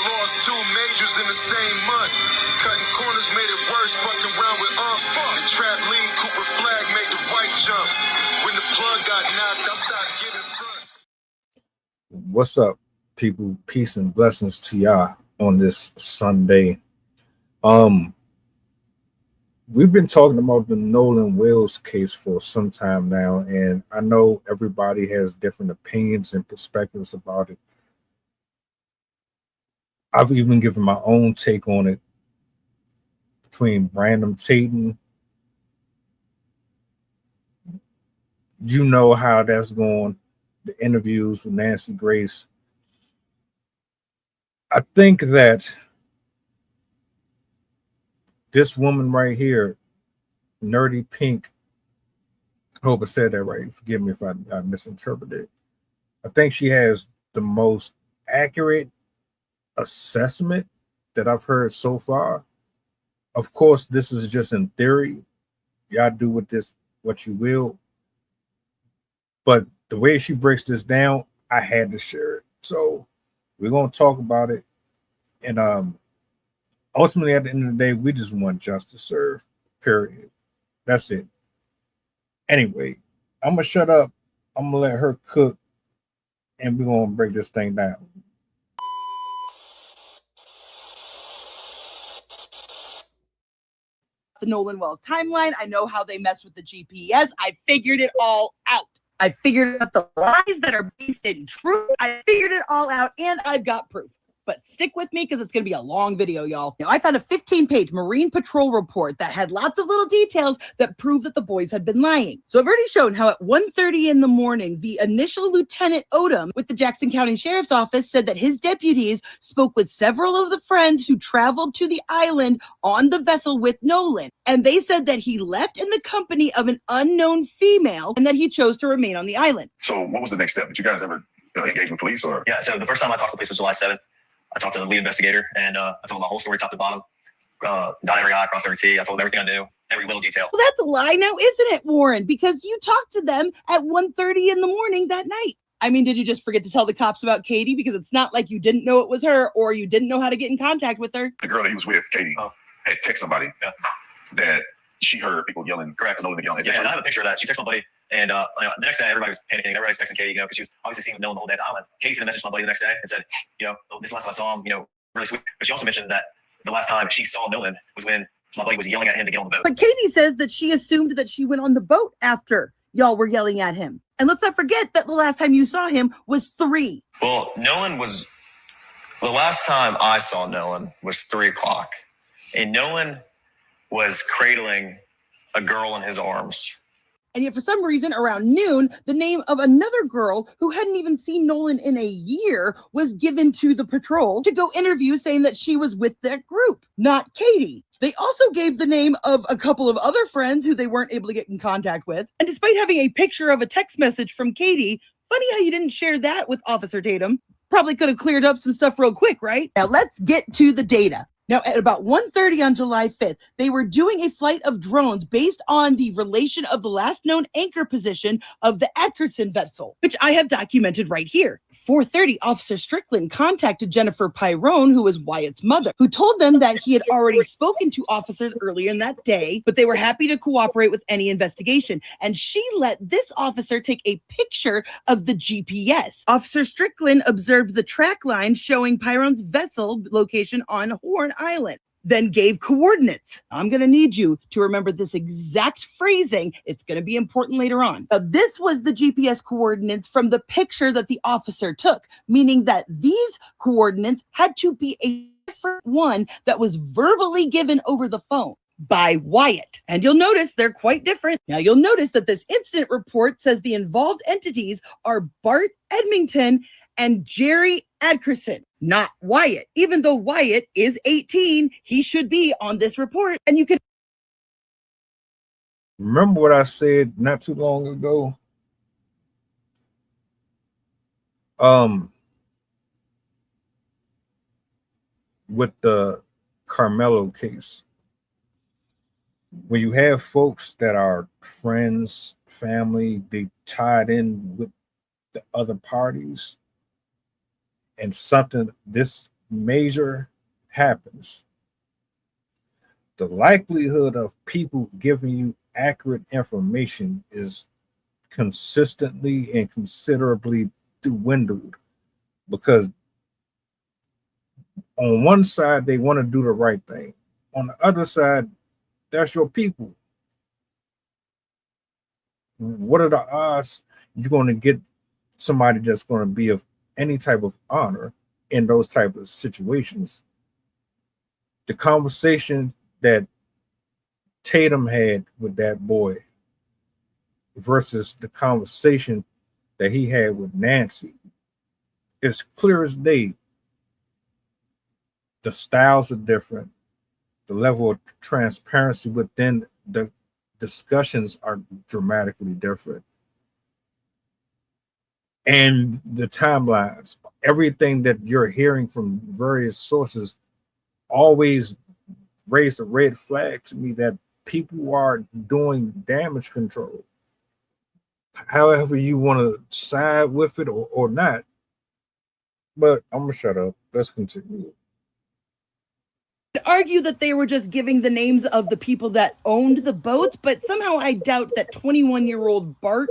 lost 2 majors in the same month. Cutting corners made it worse, fucking around with fuck. The trap lead, Cooper Flag made the white jump. When the plug got knocked, I started giving fronts. What's up, people? Peace and blessings to y'all on this Sunday. We've been talking about the Nolan Wills case for some time now, and I know everybody has different opinions and perspectives about it. I've even given my own take on it between Brandon Tatum. You know how that's going, the interviews with Nancy Grace. I think that this woman right here, Nerdy Pink, I hope I said that right. Forgive me if I misinterpreted it. I think she has the most accurate assessment that I've heard so far. Of course, this is just in theory. Y'all do with this what you will. But the way she breaks this down, I had to share it. So we're going to talk about it. And ultimately, at the end of the day, we just want justice served, period. That's it. Anyway, I'm going to shut up. I'm going to let her cook, and we're going to break this thing down. The Nolan Wells timeline. I know how they mess with the GPS. I figured it all out. I figured out the lies that are based in truth. I figured it all out, and I've got proof. But stick with me because it's going to be a long video, y'all. Now, I found a 15-page Marine Patrol report that had lots of little details that prove that the boys had been lying. So I've already shown how at 1:30 in the morning, the initial Lieutenant Odom with the Jackson County Sheriff's Office said that his deputies spoke with several of the friends who traveled to the island on the vessel with Nolan. And they said that he left in the company of an unknown female and that he chose to remain on the island. So what was the next step? Did you guys ever engage with police? Or Yeah, so the first time I talked to police was July 7th. I talked to the lead investigator, and I told him my whole story top to bottom. Dot every I, crossed every T. I told him everything I knew, every little detail. Well, that's a lie now, isn't it, Warren? Because you talked to them at 1:30 in the morning that night. I mean, did you just forget to tell the cops about Katie? Because it's not like you didn't know it was her or you didn't know how to get in contact with her. the girl that he was with, Katie, had texted somebody that she heard people yelling. Correct. Nolan yelling. Yeah, and I have a picture of that. She texted my buddy, and the next day everybody was panicking. Everybody was texting Katie, because she was obviously seeing Nolan the whole day at the island. Katie sent a message to my buddy the next day and said, this is the last time I saw him, really sweet. But she also mentioned that the last time she saw Nolan was when my buddy was yelling at him to get on the boat. But Katie says that she assumed that she went on the boat after y'all were yelling at him. And let's not forget that the last time you saw him was 3. Well, the last time I saw Nolan was 3 o'clock. And Nolan was cradling a girl in his arms. And yet for some reason around noon, the name of another girl who hadn't even seen Nolan in a year was given to the patrol to go interview, saying that she was with that group, not Katie. They also gave the name of a couple of other friends who they weren't able to get in contact with. And despite having a picture of a text message from Katie, funny how you didn't share that with Officer Tatum. Probably could have cleared up some stuff real quick, right? Now let's get to the data. Now, at about 1:30 on July 5th, they were doing a flight of drones based on the relation of the last known anchor position of the Atkinson vessel, which I have documented right here. 4:30, Officer Strickland contacted Jennifer Pyrone, who was Wyatt's mother, who told them that he had already spoken to officers earlier in that day, but they were happy to cooperate with any investigation. And she let this officer take a picture of the GPS. Officer Strickland observed the track line showing Pyrone's vessel location on Horn Island, then gave coordinates. I'm going to need you to remember this exact phrasing. It's going to be important later on. Now, this was the GPS coordinates from the picture that the officer took, meaning that these coordinates had to be a different one that was verbally given over the phone by Wyatt. And you'll notice they're quite different. Now, you'll notice that this incident report says the involved entities are Bart Edmington and Jerry Adkerson, not Wyatt. Even though Wyatt is 18, he should be on this report. And you can Remember what I said not too long ago? With the Carmelo case. When you have folks that are friends, family, they tied in with the other parties, and something, this major happens, the likelihood of people giving you accurate information is consistently and considerably dwindled, because on one side they want to do the right thing, on the other side that's your people. What are the odds you're going to get somebody that's going to be of any type of honor in those type of situations? The conversation that Tatum had with that boy versus the conversation that he had with Nancy is clear as day. The styles are different. The level of transparency within the discussions are dramatically different. And the timelines, everything that you're hearing from various sources always raised a red flag to me that people are doing damage control. However you want to side with it or not. But I'm going to shut up. Let's continue. Argue that they were just giving the names of the people that owned the boats, but somehow I doubt that 21-year-old Bart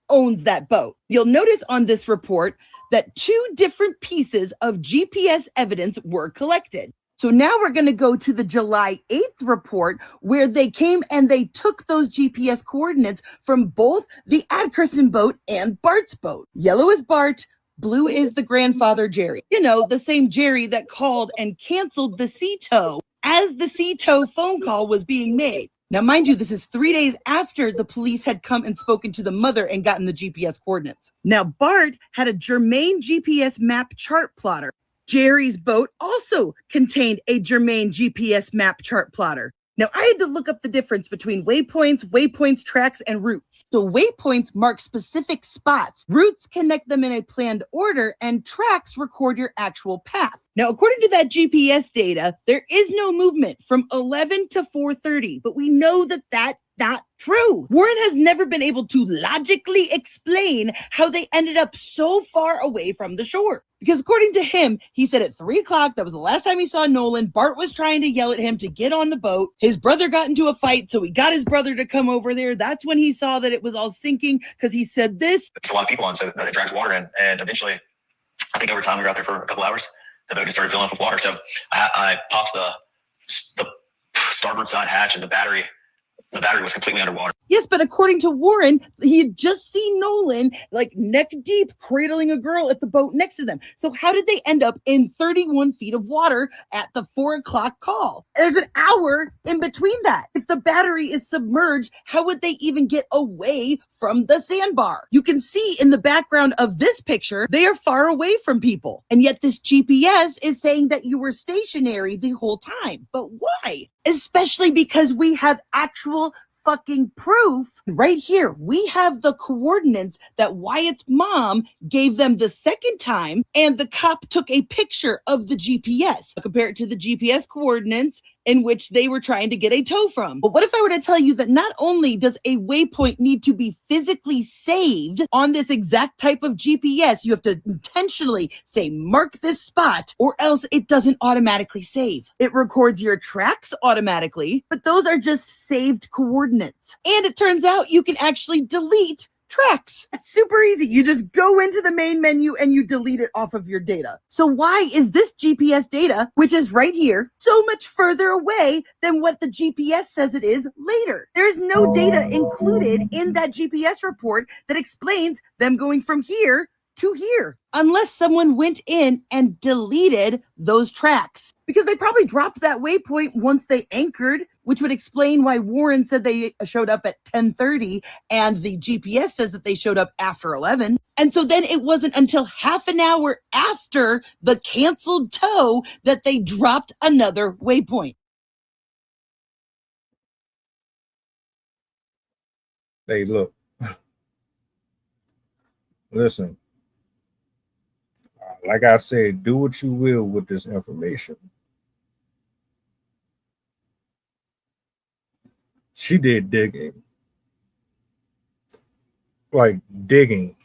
owns that boat. You'll notice on this report that 2 different pieces of GPS evidence were collected. So now we're going to go to the July 8th report, where they came and they took those GPS coordinates from both the Adkerson boat and Bart's boat. Yellow is Bart, blue is the grandfather, Jerry. You know, the same Jerry that called and canceled the sea tow as the sea tow phone call was being made. Now, mind you, this is 3 days after the police had come and spoken to the mother and gotten the GPS coordinates. Now, Bart had a germane GPS map chart plotter. Jerry's boat also contained a germane GPS map chart plotter. Now, I had to look up the difference between waypoints, tracks, and routes. So waypoints mark specific spots. Routes connect them in a planned order, and tracks record your actual path. Now, according to that GPS data, there is no movement from 11 to 4:30, but we know that that's not true. Warren has never been able to logically explain how they ended up so far away from the shore. Because according to him, he said at 3 o'clock, that was the last time he saw Nolan. Bart was trying to yell at him to get on the boat. His brother got into a fight, so he got his brother to come over there. That's when he saw that it was all sinking, because he said this. There's a lot of people on, so it drags water in. And eventually, I think over time, we were out there for a couple hours. The boat just started filling up with water. So I popped the starboard side hatch, and the battery was completely underwater. Yes, but according to Warren, he had just seen Nolan like neck deep cradling a girl at the boat next to them. So how did they end up in 31 feet of water at the 4 o'clock call? There's an hour in between that. If the battery is submerged, how would they even get away from the sandbar? You can see in the background of this picture, they are far away from people. And yet this GPS is saying that you were stationary the whole time. But why? Especially because we have actual fucking proof right here. We have the coordinates that Wyatt's mom gave them the second time, and the cop took a picture of the GPS. Compare it to the GPS coordinates in which they were trying to get a tow from. But what if I were to tell you that not only does a waypoint need to be physically saved on this exact type of GPS, you have to intentionally say, mark this spot, or else it doesn't automatically save. It records your tracks automatically, but those are just saved coordinates. And it turns out you can actually delete tracks. It's super easy. You just go into the main menu and you delete it off of your data. So why is this GPS data, which is right here, so much further away than what the GPS says it is later? There's no data included in that GPS report that explains them going from here to here, unless someone went in and deleted those tracks, because they probably dropped that waypoint once they anchored, which would explain why Warren said they showed up at 10:30 and the GPS says that they showed up after 11. And so then it wasn't until half an hour after the canceled tow that they dropped another waypoint. Hey, look, listen. Like I said, do what you will with this information. She did digging. Like digging.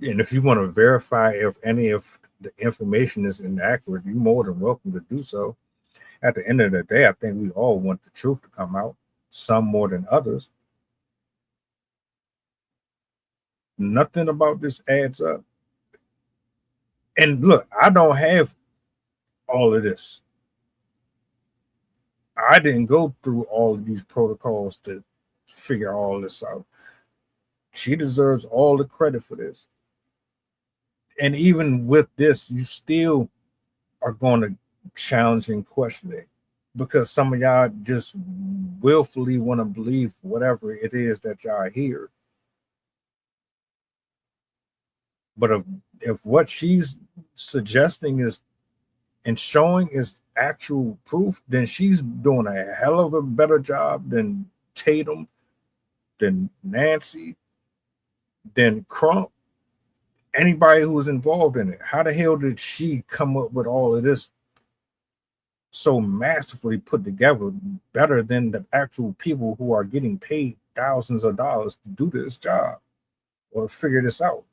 And if you want to verify if any of the information is inaccurate, you're more than welcome to do so. At the end of the day, I think we all want the truth to come out, some more than others. Nothing about this adds up. And look, I don't have all of this. I didn't go through all of these protocols to figure all this out. She deserves all the credit for this. And even with this, you still are going to challenge and question it because some of y'all just willfully want to believe whatever it is that y'all hear. But if what she's suggesting is and showing is actual proof, then she's doing a hell of a better job than Tatum, than Nancy, than Crump, anybody who was involved in it. How the hell did she come up with all of this so masterfully put together, better than the actual people who are getting paid thousands of dollars to do this job or figure this out?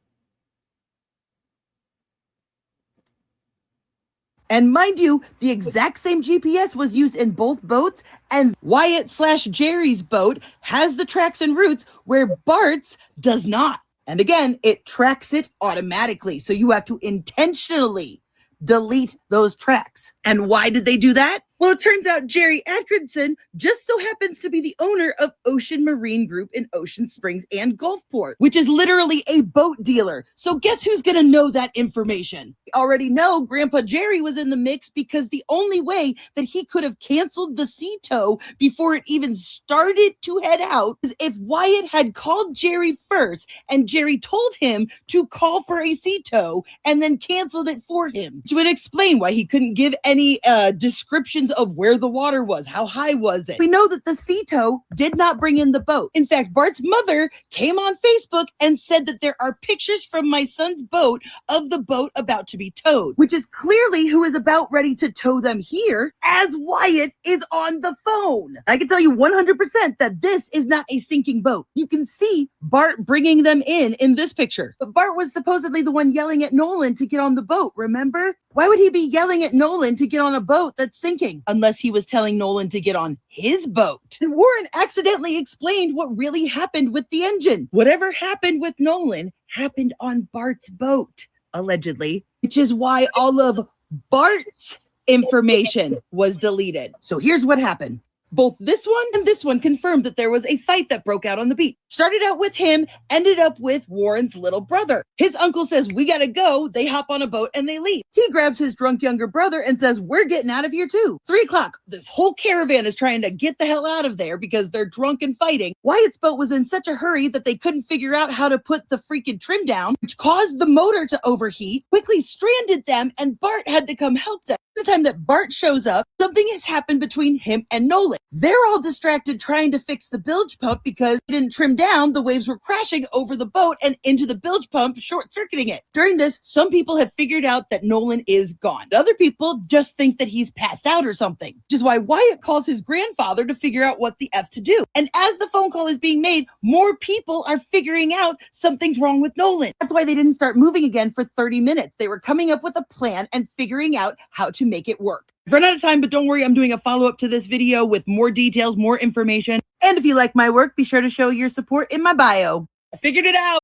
And mind you, the exact same GPS was used in both boats, and Wyatt/Jerry's boat has the tracks and routes where Bart's does not. And again, it tracks it automatically. So you have to intentionally delete those tracks. And why did they do that? Well, it turns out Jerry Atkinson just so happens to be the owner of Ocean Marine Group in Ocean Springs and Gulfport, which is literally a boat dealer. So guess who's going to know that information? We already know Grandpa Jerry was in the mix because the only way that he could have canceled the sea tow before it even started to head out is if Wyatt had called Jerry first and Jerry told him to call for a sea tow and then canceled it for him, which would explain why he couldn't give any descriptions of where the water was, how high was it. We know that the sea tow did not bring in the boat. In fact, Bart's mother came on Facebook and said that there are pictures from my son's boat of the boat about to be towed, which is clearly who is about ready to tow them here as Wyatt is on the phone. I can tell you 100% that this is not a sinking boat. You can see Bart bringing them in this picture. But Bart was supposedly the one yelling at Nolan to get on the boat, remember? Why would he be yelling at Nolan to get on a boat that's sinking? Unless he was telling Nolan to get on his boat. And Warren accidentally explained what really happened with the engine. Whatever happened with Nolan happened on Bart's boat, allegedly, which is why all of Bart's information was deleted. So here's what happened. Both this one and this one confirmed that there was a fight that broke out on the beach. Started out with him, ended up with Warren's little brother. His uncle says, we gotta go. They hop on a boat and they leave. He grabs his drunk younger brother and says, we're getting out of here too. 3 o'clock. This whole caravan is trying to get the hell out of there because they're drunk and fighting. Wyatt's boat was in such a hurry that they couldn't figure out how to put the freaking trim down, which caused the motor to overheat, quickly stranded them, and Bart had to come help them. The time that Bart shows up, something has happened between him and Nolan. They're all distracted trying to fix the bilge pump because he didn't trim down. The waves were crashing over the boat and into the bilge pump, short-circuiting it. During this, some people have figured out that Nolan is gone. Other people just think that he's passed out or something, which is why Wyatt calls his grandfather to figure out what the F to do. And as the phone call is being made, more people are figuring out something's wrong with Nolan. That's why they didn't start moving again for 30 minutes. They were coming up with a plan and figuring out how to make it work. I've run out of time, but don't worry, I'm doing a follow-up to this video with more details, more information. And if you like my work, be sure to show your support in my bio. I figured it out.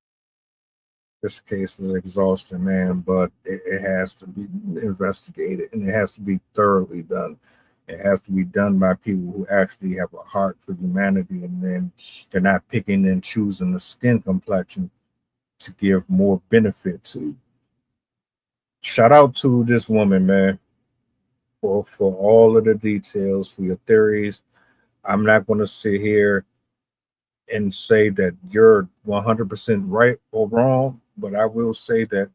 This case is exhausting, man, but it has to be investigated and it has to be thoroughly done. It has to be done by people who actually have a heart for humanity, and then they're not picking and choosing the skin complexion to give more benefit to. Shout out to this woman, man, for all of the details, for your theories. I'm not going to sit here and say that you're 100% right or wrong, but I will say that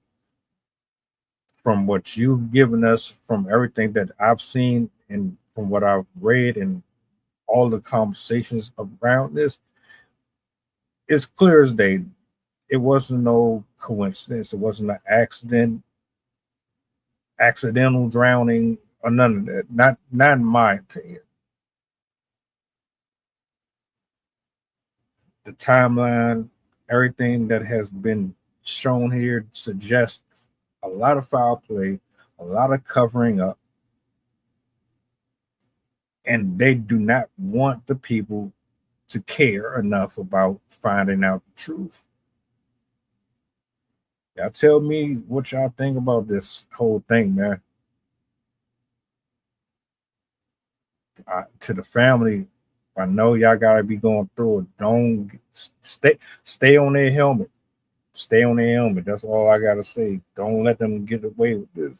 from what you've given us, from everything that I've seen and from what I've read and all the conversations around this, it's clear as day. It wasn't no coincidence. It wasn't an accident, accidental drowning, or none of that. Not in my opinion. The timeline, everything that has been shown here suggests a lot of foul play, a lot of covering up, and they do not want the people to care enough about finding out the truth. Y'all tell me what y'all think about this whole thing, man. To the family, I know y'all gotta be going through it. Don't stay on their helmet. Stay on their helmet. That's all I gotta say. Don't let them get away with this.